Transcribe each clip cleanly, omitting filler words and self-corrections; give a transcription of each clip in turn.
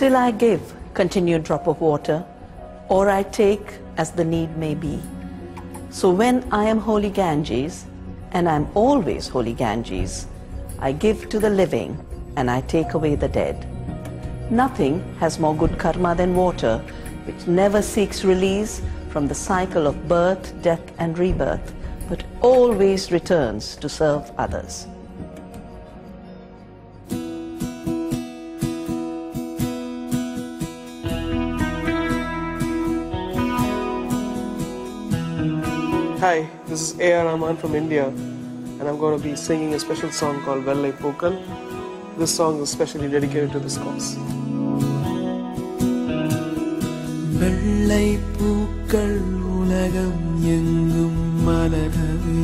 Still I give, continued drop of water, or I take as the need may be. So when I am holy Ganges, and I am always holy Ganges, I give to the living and I take away the dead. Nothing has more good karma than water, which never seeks release from the cycle of birth, death and rebirth, but always returns to serve others. Hi, this is A.R. Rahman from India, and I'm going to be singing a special song called Vellai Pookal. This song is specially dedicated to this cause. வெள்ளை பூக்கள் உலகம் எங்கும் மலரவே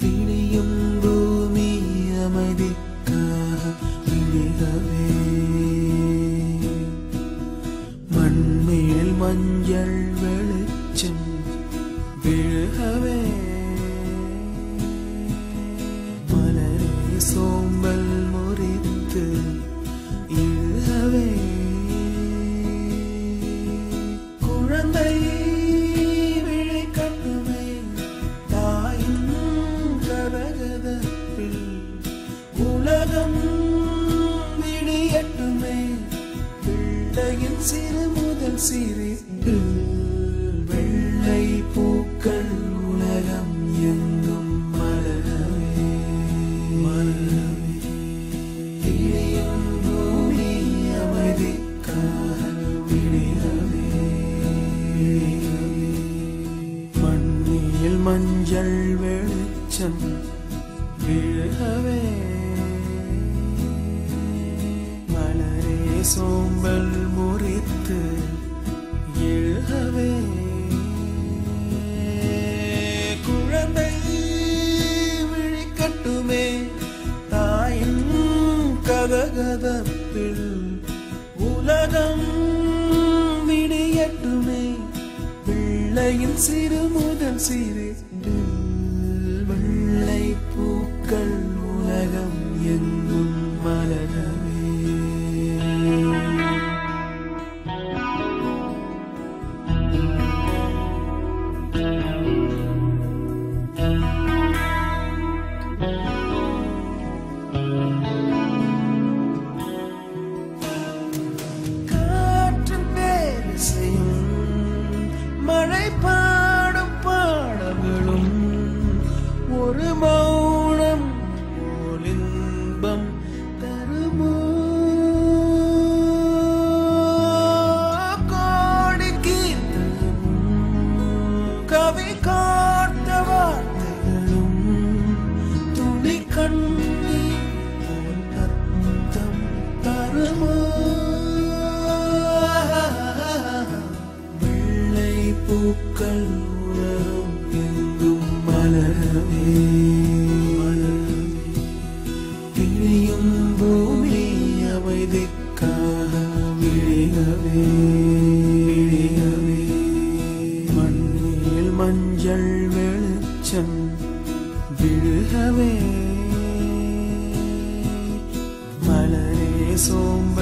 விழியும் பூமி அமைதிக்காக விழிகவே மண்மேல் மஞ்சள் வெளிச்சம் விழுகவே மலரே சோம்பல் முறித்து இழுகவே குழந்தை விழிக்கட்டுமே தாயின் கரகதப்பில் உலகம் விடியட்டுமே பிள்ளையின் சிறு முதல் சிரிப்பு வெள்ளை பூக்கள் உலகம் எங்கும் மலரவே மலரவே இழையும் பூமி அமைதிக்காக விடியவே மண்ணில் மஞ்சள் வெளிச்சம் விழுகவே மலரே சோம்பல் முறித்து எழுகவே குழந்தை விழிக்கட்டுமே தாயின் கதகதப்பில் உலகம் விடியட்டுமே பிள்ளையின் சிறு முதல் சிரிப்பு வெள்ளை பூக்கள் உலகம் எங்கும் மலரவே காற்றின் பேரிசையும் மழை பாடும் பாடல்களும் ஒரு மௌனம் போல் இன்பம் தருமோ கோடி கீர்த்தனமும் கவி காத்த வார்த்தைகளும் துளி கண்ணீர் போல் அர்த்தம் தருமோ வெள்ளை பூக்கள் உலகம் எங்கும் மலரவே விழியும் பூமி அமைதிக்காக விழிகவே விழிகவே மண்ணில் மஞ்சள் வெளிச்சம் விழுகவே மலரே சோம்பல்